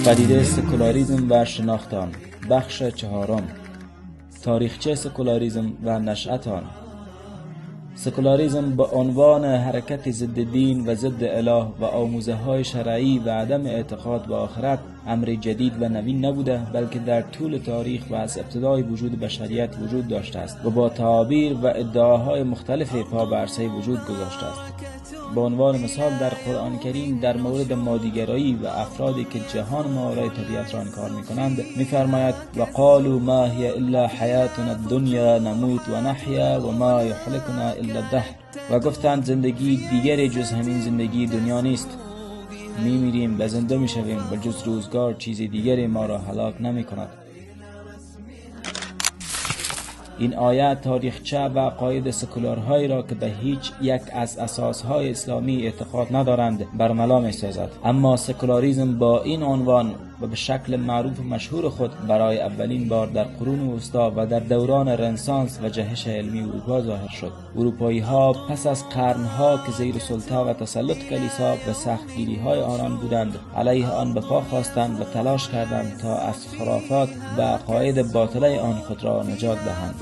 پدیده سکولاریسم و شناخت آن. بخش چهارم. تاریخچه سکولاریسم و نشأت آن. سکولاریسم به عنوان حرکت ضد دین و ضد اله و آموزه های شرعی و عدم اعتقاد به آخرت امر جدید و نوین نبوده، بلکه در طول تاریخ و از ابتدای وجود بشریت وجود داشته است و با تعابیر و ادعاهای مختلف پا به عرصه وجود گذاشته است. به عنوان مثال در قرآن کریم در مورد مادیگرایی و افرادی که جهان ماورای طبیعت را انکار می‌کنند می‌فرماید و قالوا ما هي الا حیاتنا الدنیا نموت و نحیا و ما یهلکنا الا الدهر، و گفتند زندگی دیگری جز همین زندگی دنیا نیست، میمیریم و زنده میشویم و جز روزگار چیز دیگری ما را هلاک نمی‌کند. این آیه تاریخچه و عقاید سکولارهایی را که به هیچ یک از اساسهای اسلامی اعتقاد ندارند برملا می‌سازد. اما سکولاریسم با این عنوان و به شکل معروف و مشهور خود برای اولین بار در قرون وسطی و در دوران رنسانس و جهش علمی اروپا ظاهر شد. اروپایی‌ها پس از قرن‌ها که زیر سلطه و تسلط کلیسا و سختگیری‌های آنان بودند، علیه آن به پا خواستند و تلاش کردند تا از خرافات و عقاید باطله آن خود را نجات دهند.